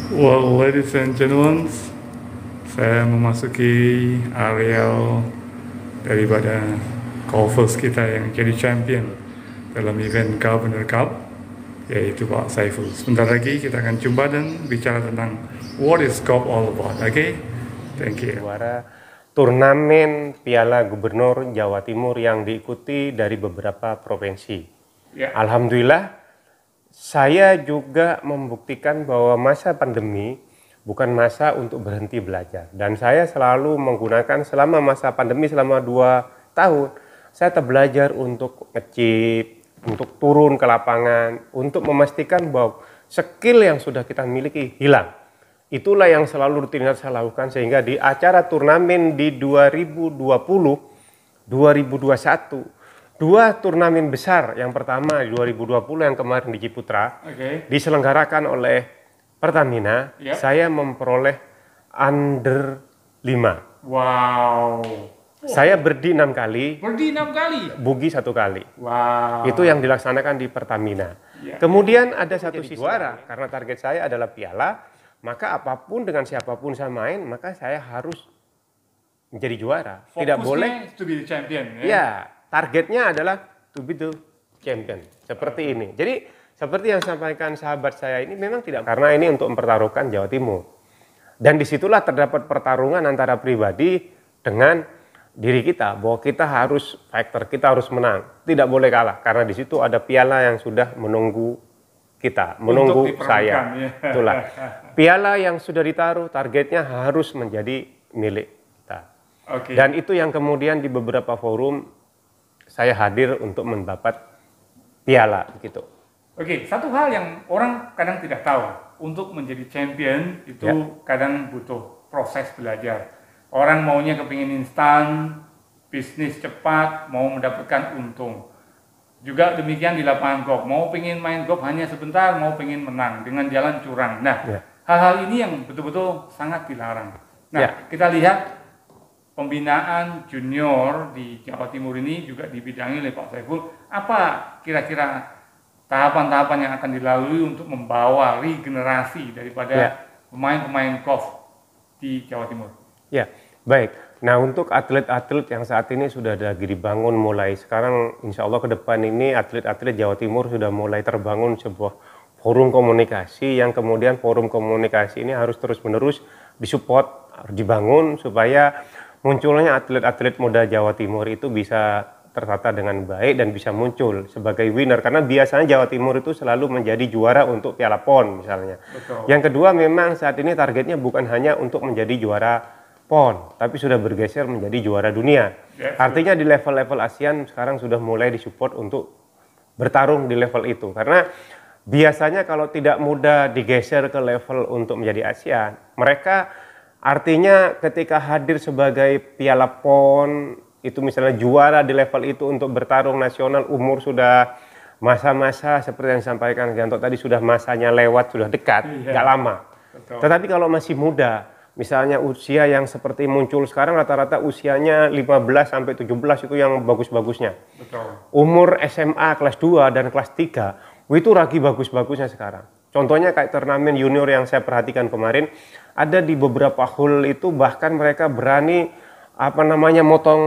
Well, ladies and gentlemen, saya memasuki area daripada golfers kita yang jadi champion dalam event Governor Cup, yaitu Pak Saiful. Sebentar lagi kita akan jumpa dan bicara tentang what is golf all about. Okay? Thank you. Juara turnamen Piala Gubernur Jawa Timur yang diikuti dari beberapa provinsi. Ya. Alhamdulillah, saya juga membuktikan bahwa masa pandemi bukan masa untuk berhenti belajar. Dan saya selalu menggunakan selama masa pandemi selama 2 tahun, saya tetap belajar untuk ngecip, untuk turun ke lapangan, untuk memastikan bahwa skill yang sudah kita miliki hilang. Itulah yang selalu rutin saya lakukan sehingga di acara turnamen di 2020, 2021, 2 turnamen besar. Yang pertama di 2020 yang kemarin di Ciputra, diselenggarakan oleh Pertamina, saya memperoleh under 5. Wow. Saya berdi 6 kali. Berdi 6 kali? Bugi 1 kali. Wow. Itu yang dilaksanakan di Pertamina. Kemudian ada satu juara, karena target saya adalah piala, maka apapun dengan siapapun saya main, maka saya harus menjadi juara. Fokusnya tidak boleh to be the champion. Ya, targetnya adalah to be the champion. Seperti ini. Jadi seperti yang sampaikan sahabat saya ini memang tidak, karena ini untuk mempertaruhkan Jawa Timur. Dan disitulah terdapat pertarungan antara pribadi dengan diri kita, bahwa kita harus fighter, kita harus menang, tidak boleh kalah, karena di situ ada piala yang sudah menunggu kita, menunggu saya. Ya. Itulah piala yang sudah ditaruh, targetnya harus menjadi milik kita. Dan itu yang kemudian di beberapa forum saya hadir untuk mendapat piala gitu. Satu hal yang orang kadang tidak tahu, untuk menjadi champion itu kadang butuh proses belajar. Orang maunya kepingin instan, bisnis cepat, mau mendapatkan untung. Juga demikian di lapangan golf, mau pengen main golf hanya sebentar, mau pengen menang dengan jalan curang. Nah, hal-hal ini yang betul-betul sangat dilarang. Nah, kita lihat pembinaan junior di Jawa Timur ini juga dibidangi oleh Pak Saiful. Apa kira-kira tahapan-tahapan yang akan dilalui untuk membawa regenerasi daripada pemain-pemain golf di Jawa Timur? Ya, baik. Nah, untuk atlet-atlet yang saat ini sudah lagi dibangun mulai sekarang, insya Allah ke depan ini atlet-atlet Jawa Timur sudah mulai terbangun sebuah forum komunikasi yang kemudian forum komunikasi ini harus terus-menerus disupport, harus dibangun supaya munculnya atlet-atlet muda Jawa Timur itu bisa tertata dengan baik dan bisa muncul sebagai winner, karena biasanya Jawa Timur itu selalu menjadi juara untuk Piala PON misalnya. Yang kedua, memang saat ini targetnya bukan hanya untuk menjadi juara PON, tapi sudah bergeser menjadi juara dunia. Artinya di level-level ASEAN sekarang sudah mulai disupport untuk bertarung di level itu, karena biasanya kalau tidak mudah digeser ke level untuk menjadi ASEAN, mereka artinya ketika hadir sebagai Piala PON itu misalnya juara di level itu untuk bertarung nasional, umur sudah masa-masa seperti yang disampaikan Ganto tadi, sudah masanya lewat, sudah dekat, nggak lama. Tetapi kalau masih muda, misalnya usia yang seperti muncul sekarang rata-rata usianya 15 sampai 17 itu yang bagus-bagusnya. Umur SMA kelas 2 dan kelas 3 itu lagi bagus-bagusnya sekarang. Contohnya kayak turnamen junior yang saya perhatikan kemarin, ada di beberapa hole itu bahkan mereka berani motong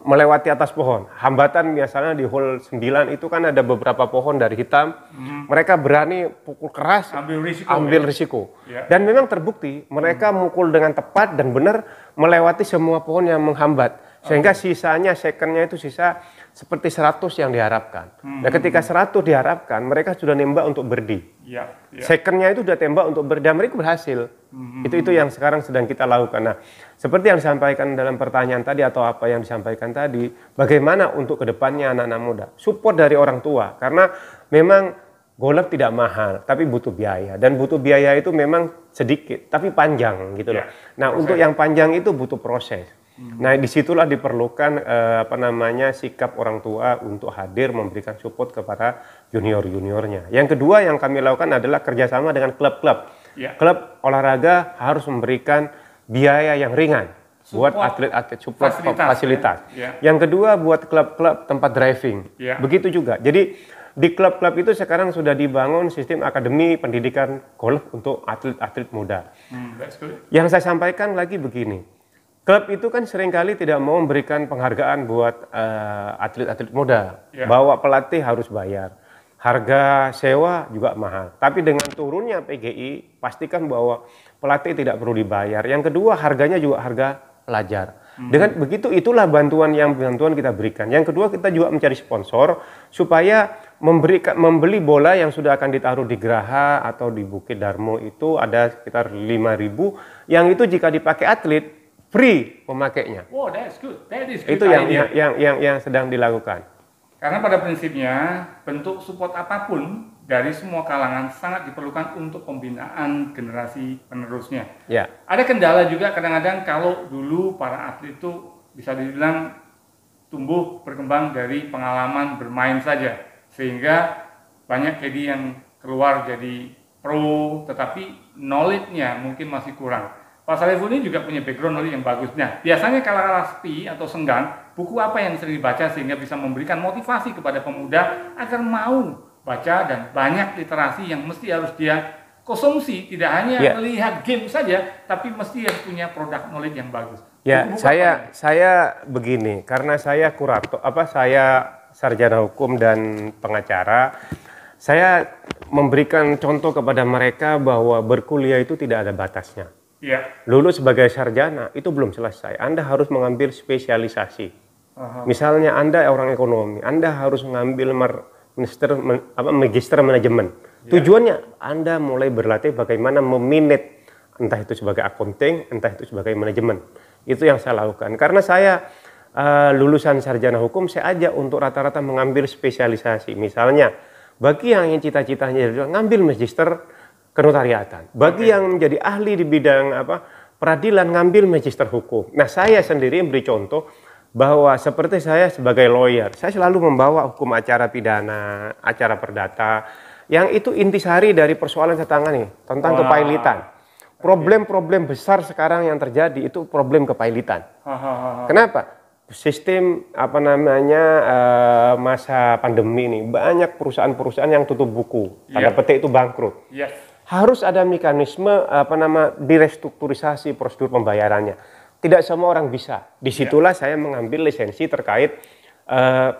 melewati atas pohon. Hambatan biasanya di hole 9 itu kan ada beberapa pohon dari hitam. Mereka berani pukul keras, ambil risiko. Dan memang terbukti mereka mukul dengan tepat dan benar melewati semua pohon yang menghambat. Sehingga sisanya secondnya itu sisa seperti 100 yang diharapkan. Nah, ketika 100 diharapkan, mereka sudah nembak untuk birdie. Secondnya itu sudah tembak untuk birdie, dan mereka berhasil. Itu yang sekarang sedang kita lakukan. Nah, seperti yang disampaikan dalam pertanyaan tadi atau apa yang disampaikan tadi, bagaimana untuk kedepannya anak-anak muda? Support dari orang tua, karena memang golf tidak mahal, tapi butuh biaya. Dan butuh biaya itu memang sedikit, tapi panjang gitu loh. Nah, untuk yang panjang itu butuh proses. Nah, disitulah diperlukan sikap orang tua untuk hadir memberikan support kepada junior-juniornya. Yang kedua yang kami lakukan adalah kerjasama dengan klub-klub. Klub olahraga harus memberikan biaya yang ringan buat atlet-atlet, support fasilitas. Yang kedua buat klub-klub tempat driving. Begitu juga. Jadi Di klub-klub itu sekarang sudah dibangun sistem akademi pendidikan golf untuk atlet-atlet muda. That's good. Yang saya sampaikan lagi begini, klub itu kan seringkali tidak mau memberikan penghargaan buat atlet-atlet muda, bahwa pelatih harus bayar, harga sewa juga mahal. Tapi dengan turunnya PGI, pastikan bahwa pelatih tidak perlu dibayar. Yang kedua, harganya juga harga pelajar. Dengan begitu, itulah bantuan kita berikan. Yang kedua, kita juga mencari sponsor supaya membeli bola yang sudah akan ditaruh di Geraha atau di Bukit Darmo itu ada sekitar 5.000, yang itu jika dipakai atlet free memakainya. Wow, that's good. That is good. Itu yang sedang dilakukan. Karena pada prinsipnya bentuk support apapun dari semua kalangan sangat diperlukan untuk pembinaan generasi penerusnya. Ya. Ada kendala juga kadang-kadang kalau dulu para atlet itu bisa dibilang tumbuh berkembang dari pengalaman bermain saja, sehingga banyak caddy yang keluar jadi pro tetapi knowledge-nya mungkin masih kurang. Pak Salehul ini juga punya background knowledge yang bagus. Nah, biasanya kala-kala sepi atau senggang, buku apa yang sering dibaca sehingga bisa memberikan motivasi kepada pemuda agar mau baca dan banyak literasi yang mesti harus dia konsumsi, tidak hanya melihat game saja, tapi mesti harus punya produk knowledge yang bagus. Ya, saya begini, karena saya kurator, saya sarjana hukum dan pengacara, saya memberikan contoh kepada mereka bahwa berkuliah itu tidak ada batasnya. Ya. Lulus sebagai sarjana itu belum selesai, Anda harus mengambil spesialisasi. Misalnya Anda orang ekonomi, Anda harus mengambil magister manajemen. Tujuannya Anda mulai berlatih bagaimana memanage, entah itu sebagai accounting, entah itu sebagai manajemen. Itu yang saya lakukan. Karena saya lulusan sarjana hukum, saya ajak untuk rata-rata mengambil spesialisasi. Misalnya, bagi yang ingin cita-citanya ngambil magister kenotariatan. Bagi yang menjadi ahli di bidang peradilan, ngambil magister hukum. Nah, saya sendiri beri contoh bahwa seperti saya sebagai lawyer, saya selalu membawa hukum acara pidana, acara perdata, yang itu intisari dari persoalan saya tangani tentang kepailitan. Problem-problem besar sekarang yang terjadi itu problem kepailitan. Kenapa? Sistem masa pandemi ini banyak perusahaan-perusahaan yang tutup buku, tanda petik itu bangkrut. Harus ada mekanisme direstrukturisasi prosedur pembayarannya. Tidak semua orang bisa. Disitulah saya mengambil lisensi terkait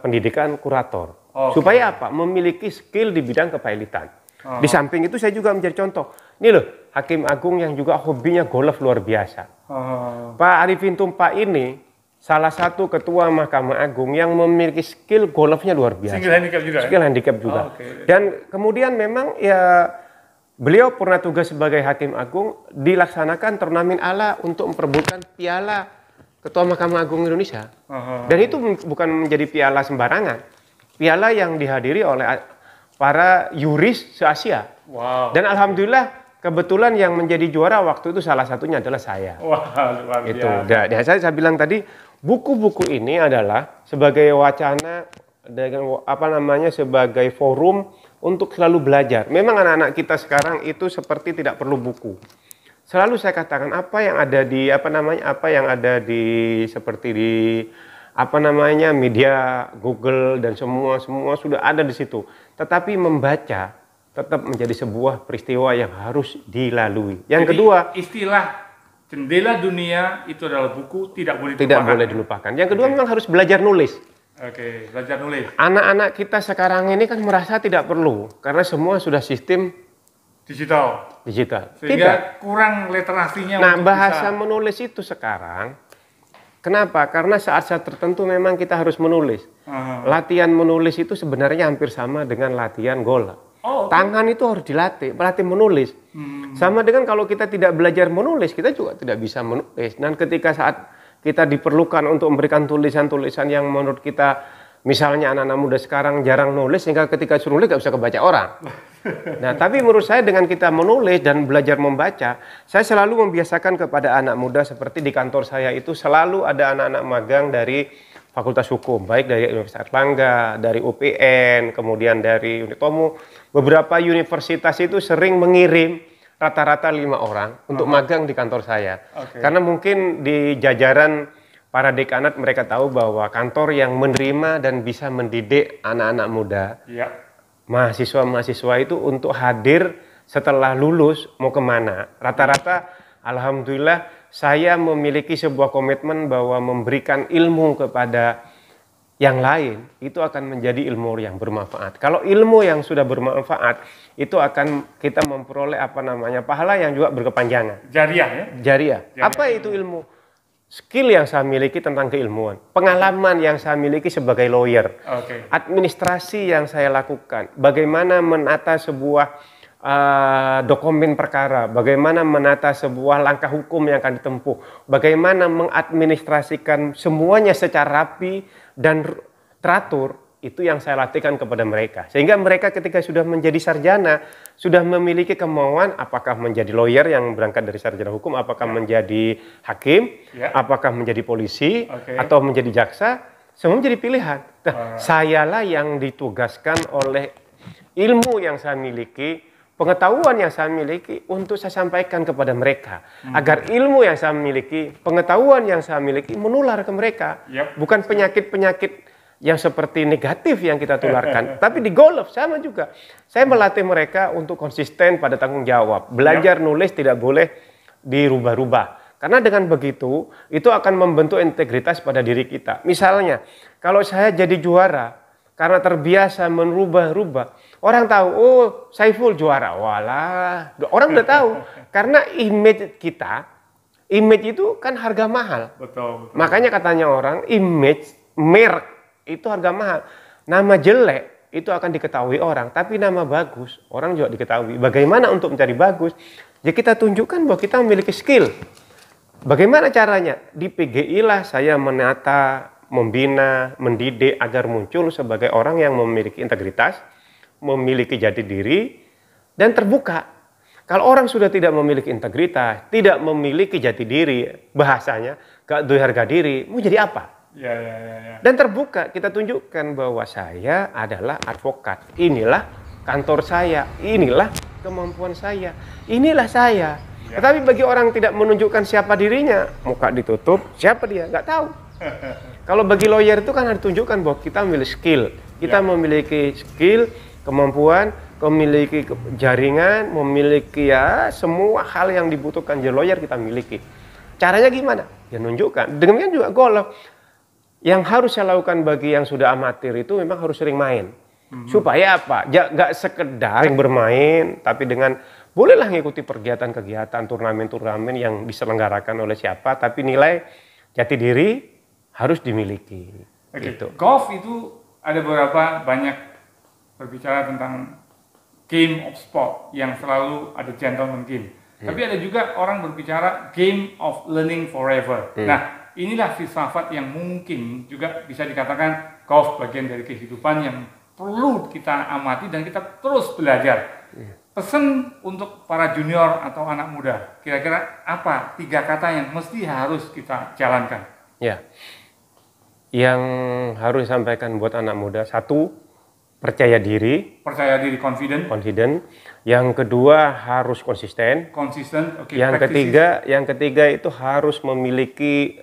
pendidikan kurator. Supaya apa? Memiliki skill di bidang kepailitan. Di samping itu saya juga menjadi contoh. Ini loh, Hakim Agung yang juga hobinya golf luar biasa. Pak Arifin Tumpak ini salah satu ketua Mahkamah Agung yang memiliki skill golfnya luar biasa. Skill handicap juga. Dan kemudian memang beliau pernah tugas sebagai Hakim Agung, dilaksanakan turnamen ALA untuk memperebutkan piala Ketua Mahkamah Agung Indonesia. Dan itu bukan menjadi piala sembarangan. Piala yang dihadiri oleh para yuris se-Asia. Dan alhamdulillah kebetulan yang menjadi juara waktu itu salah satunya adalah saya. Luar biasa. Dan saya bilang tadi, buku-buku ini adalah sebagai wacana dengan sebagai forum untuk selalu belajar. Memang anak-anak kita sekarang itu seperti tidak perlu buku. Selalu saya katakan apa yang ada di seperti di media Google dan semua sudah ada di situ. Tetapi membaca tetap menjadi sebuah peristiwa yang harus dilalui. Yang kedua, istilah jendela dunia itu adalah buku, tidak boleh dilupakan. Yang kedua, memang harus belajar nulis. Belajar nulis. Anak-anak kita sekarang ini kan merasa tidak perlu karena semua sudah sistem digital. Sehingga kurang literasinya. Nah, bahasa menulis itu sekarang, kenapa? Karena saat-saat tertentu memang kita harus menulis. Latihan menulis itu sebenarnya hampir sama dengan latihan golf. Tangan itu harus dilatih, menulis. Sama dengan kalau kita tidak belajar menulis, kita juga tidak bisa menulis. Dan ketika saat kita diperlukan untuk memberikan tulisan-tulisan yang menurut kita, misalnya anak-anak muda sekarang jarang nulis, sehingga ketika suruh nulis gak bisa kebaca orang. Nah, tapi menurut saya dengan kita menulis dan belajar membaca, saya selalu membiasakan kepada anak muda seperti di kantor saya itu selalu ada anak-anak magang dari Fakultas Hukum, baik dari Universitas Erlangga, dari UPN, kemudian dari Unitomo. Beberapa universitas itu sering mengirim rata-rata 5 orang untuk magang di kantor saya. Karena mungkin di jajaran para dekanat mereka tahu bahwa kantor yang menerima dan bisa mendidik anak-anak muda mahasiswa-mahasiswa itu untuk hadir setelah lulus mau kemana. Rata-rata alhamdulillah saya memiliki sebuah komitmen bahwa memberikan ilmu kepada yang lain itu akan menjadi ilmu yang bermanfaat. Kalau ilmu yang sudah bermanfaat itu akan kita memperoleh pahala yang juga berkepanjangan. Jariah ya? Jariah. Apa itu ilmu? Skill yang saya miliki tentang keilmuan, pengalaman yang saya miliki sebagai lawyer, administrasi yang saya lakukan, bagaimana menata sebuah dokumen perkara, bagaimana menata sebuah langkah hukum yang akan ditempuh, bagaimana mengadministrasikan semuanya secara rapi dan teratur, itu yang saya latihkan kepada mereka. Sehingga mereka ketika sudah menjadi sarjana, sudah memiliki kemauan apakah menjadi lawyer yang berangkat dari sarjana hukum, apakah menjadi hakim, apakah menjadi polisi, atau menjadi jaksa, semua menjadi pilihan. Nah, sayalah yang ditugaskan oleh ilmu yang saya miliki, pengetahuan yang saya miliki untuk saya sampaikan kepada mereka. Agar ilmu yang saya miliki, pengetahuan yang saya miliki menular ke mereka. Bukan penyakit-penyakit yang seperti negatif yang kita tularkan. Tapi di golf sama juga. Saya melatih mereka untuk konsisten pada tanggung jawab. Belajar nulis tidak boleh dirubah-rubah. Karena dengan begitu, itu akan membentuk integritas pada diri kita. Misalnya, kalau saya jadi juara, karena terbiasa merubah-rubah, orang tahu, oh Saiful juara. Walah, orang udah tahu. Karena image kita, image itu kan harga mahal. Betul. Makanya katanya orang, image, merek, itu harga mahal. Nama jelek itu akan diketahui orang, tapi nama bagus orang juga diketahui. Bagaimana untuk mencari bagus? Ya kita tunjukkan bahwa kita memiliki skill. Bagaimana caranya? Di PGI lah saya menata, membina, mendidik agar muncul sebagai orang yang memiliki integritas, memiliki jati diri, dan terbuka. Kalau orang sudah tidak memiliki integritas, tidak memiliki jati diri, bahasanya gak ada harga diri, mau jadi apa? Dan terbuka, kita tunjukkan bahwa saya adalah advokat. Inilah kantor saya, inilah kemampuan saya, inilah saya. Tetapi bagi orang tidak menunjukkan siapa dirinya, muka ditutup, siapa dia? Nggak tahu. Kalau bagi lawyer itu kan harus ditunjukkan bahwa kita memiliki skill. Kita memiliki skill, kemampuan, memiliki jaringan, memiliki semua hal yang dibutuhkan jadi lawyer kita miliki. Caranya gimana? Ya nunjukkan. Demikian juga golf. Yang harus saya lakukan bagi yang sudah amatir itu memang harus sering main. Supaya apa? Nggak sekedar bermain, tapi dengan bolehlah ngikuti kegiatan-kegiatan, turnamen-turnamen yang diselenggarakan oleh siapa, tapi nilai jati diri harus dimiliki. Gitu. Golf itu ada beberapa banyak berbicara tentang game of sport yang selalu ada gentleman game. Tapi ada juga orang berbicara game of learning forever. Nah, inilah filsafat yang mungkin juga bisa dikatakan golf bagian dari kehidupan yang perlu kita amati dan kita terus belajar. Pesan untuk para junior atau anak muda, kira-kira apa 3 kata yang mesti harus kita jalankan? Ya, yang harus disampaikan buat anak muda, 1, percaya diri, confident. Yang kedua harus konsisten. Yang ketiga itu harus memiliki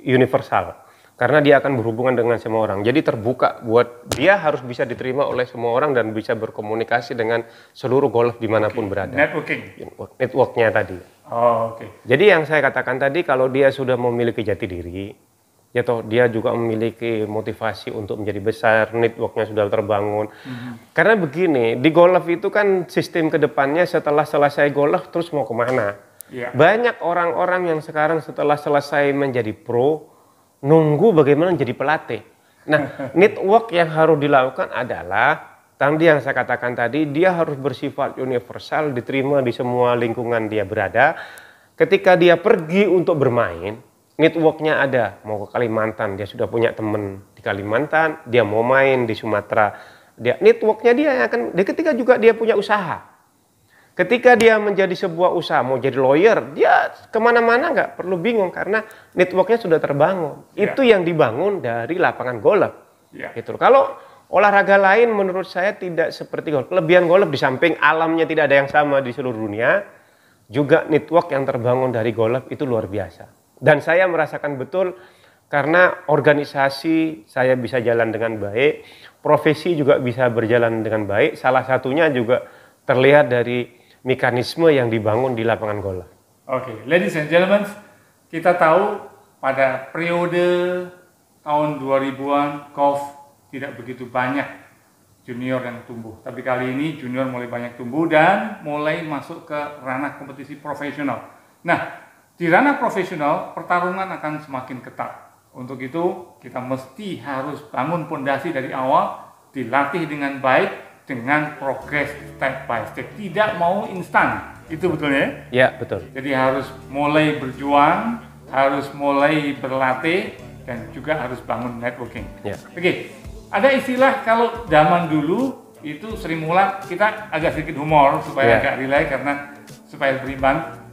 universal, karena dia akan berhubungan dengan semua orang. Jadi terbuka buat dia, harus bisa diterima oleh semua orang dan bisa berkomunikasi dengan seluruh golf dimanapun berada. Networknya tadi. Jadi yang saya katakan tadi, kalau dia sudah memiliki jati diri, ya toh dia juga memiliki motivasi untuk menjadi besar, networknya sudah terbangun. Karena begini, di golf itu kan sistem kedepannya setelah selesai golf terus mau kemana? Banyak orang-orang yang sekarang setelah selesai menjadi pro, nunggu bagaimana menjadi pelatih. Nah, network yang harus dilakukan adalah, tadi yang saya katakan tadi, dia harus bersifat universal, diterima di semua lingkungan dia berada. Ketika dia pergi untuk bermain, networknya ada. Mau ke Kalimantan, dia sudah punya teman di Kalimantan, dia mau main di Sumatera, networknya dia akan, ketika juga dia punya usaha. Ketika dia menjadi sebuah usaha, mau jadi lawyer, dia kemana-mana nggak perlu bingung karena networknya sudah terbangun. Itu yang dibangun dari lapangan golf. Gitu. Kalau olahraga lain menurut saya tidak seperti golf. Kelebihan golf di samping alamnya tidak ada yang sama di seluruh dunia, juga network yang terbangun dari golf itu luar biasa. Dan saya merasakan betul karena organisasi saya bisa jalan dengan baik, profesi juga bisa berjalan dengan baik. Salah satunya juga terlihat dari mekanisme yang dibangun di lapangan golf. Oke, ladies and gentlemen, kita tahu pada periode tahun 2000-an golf tidak begitu banyak junior yang tumbuh. Tapi kali ini junior mulai banyak tumbuh dan mulai masuk ke ranah kompetisi profesional. Nah, di ranah profesional pertarungan akan semakin ketat. Untuk itu kita mesti harus bangun pondasi dari awal, dilatih dengan baik, dengan progres step by step. Tidak mau instan, itu betul ya? Ya, betul. Jadi harus mulai berjuang, harus mulai berlatih, dan juga harus bangun networking. Ya. Oke, ada istilah kalau zaman dulu itu Sri Mulat, kita agak sedikit humor supaya agak relay karena supaya berimbang.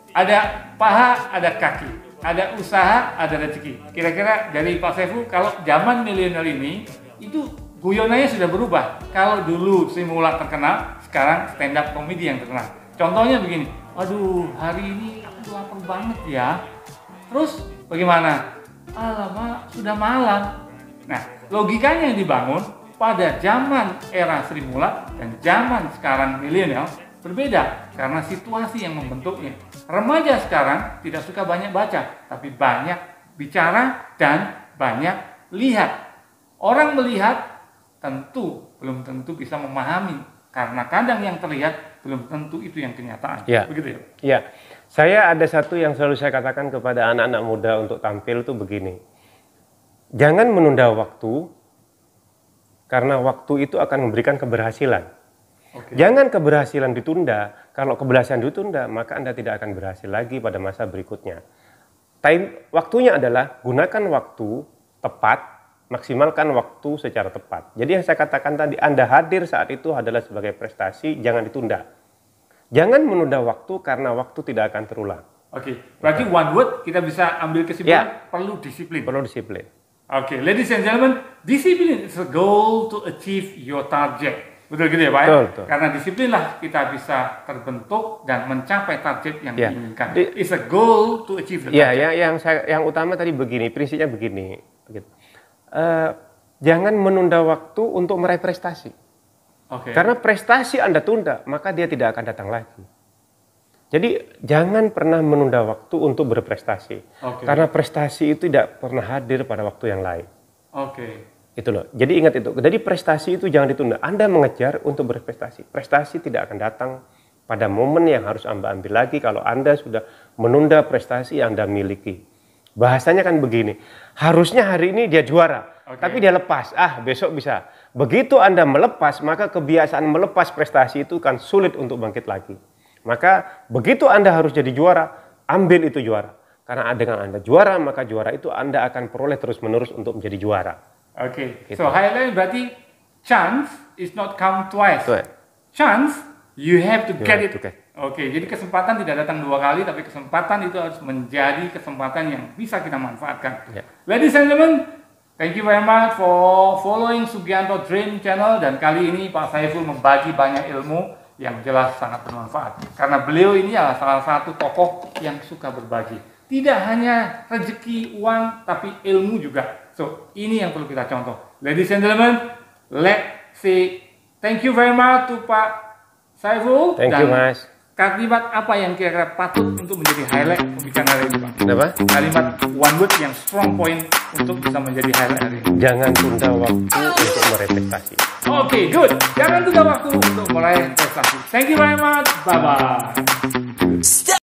Ada paha, ada kaki. Ada usaha, ada rezeki. Kira-kira dari Pak Saiful, kalau zaman milenial ini, itu guyonannya sudah berubah. Kalau dulu Sri Mulat terkenal, sekarang stand up comedy yang terkenal. Contohnya begini, aduh hari ini aku lapar banget ya. Terus bagaimana? Alamak, sudah malam. Nah, logikanya yang dibangun pada zaman era Sri Mulat dan zaman sekarang milenial berbeda karena situasi yang membentuknya. Remaja sekarang tidak suka banyak baca, tapi banyak bicara dan banyak lihat. Orang melihat belum tentu bisa memahami, karena kadang yang terlihat belum tentu itu yang kenyataan. Ya. Begitu ya? Ya, saya ada satu yang selalu saya katakan kepada anak-anak muda untuk tampil itu begini. Jangan menunda waktu, karena waktu itu akan memberikan keberhasilan. Okay. Jangan keberhasilan ditunda. Kalau keberhasilan ditunda, maka Anda tidak akan berhasil lagi pada masa berikutnya. Waktunya adalah gunakan waktu tepat, maksimalkan waktu secara tepat. Jadi yang saya katakan tadi, Anda hadir saat itu adalah sebagai prestasi, jangan ditunda. Jangan menunda waktu karena waktu tidak akan terulang. Oke, berarti one word kita bisa ambil kesimpulan, perlu disiplin. Perlu disiplin. Oke, ladies and gentlemen, discipline is a goal to achieve your target. Betul gitu ya Pak? Betul. Karena disiplinlah kita bisa terbentuk dan mencapai target yang diinginkan. It's It's a goal to achieve the target. Ya, yang utama tadi begini, prinsipnya begini. Jangan menunda waktu untuk meraih prestasi. Okay. Karena prestasi Anda tunda, maka dia tidak akan datang lagi. Jadi jangan pernah menunda waktu untuk berprestasi. Okay. Karena prestasi itu tidak pernah hadir pada waktu yang lain. Oke. Itu loh. Jadi ingat itu. Jadi prestasi itu jangan ditunda. Anda mengejar untuk berprestasi. Prestasi tidak akan datang pada momen yang harus Anda ambil lagi kalau Anda sudah menunda prestasi yang Anda miliki. Bahasanya kan begini. Harusnya hari ini dia juara, tapi dia lepas. Besok bisa. Begitu Anda melepas, maka kebiasaan melepas prestasi itu kan sulit untuk bangkit lagi. Maka begitu Anda harus jadi juara, ambil itu juara. Karena dengan Anda juara, maka juara itu Anda akan peroleh terus-menerus untuk menjadi juara. Oke, Gitu. so highlight berarti chance is not come twice. Chance, you have to get it. Oke, jadi kesempatan tidak datang dua kali, tapi kesempatan itu harus menjadi kesempatan yang bisa kita manfaatkan. Ladies and gentlemen, thank you very much for following Sugianto Dream Channel, dan kali ini Pak Saiful membagi banyak ilmu yang jelas sangat bermanfaat. Karena beliau ini adalah salah satu tokoh yang suka berbagi. Tidak hanya rezeki, uang, tapi ilmu juga. So, ini yang perlu kita contoh. Ladies and gentlemen, let's say thank you very much to Pak Saiful. Thank you, Mas. Kalimat apa yang kira-kira patut untuk menjadi highlight pembicaraan hari ini, Pak? Kenapa? Kalimat one word yang strong point untuk bisa menjadi highlight hari ini. Jangan tunda waktu untuk meraih prestasi. Oke, good. Jangan tunda waktu untuk meraih prestasi. Thank you very much. Bye-bye.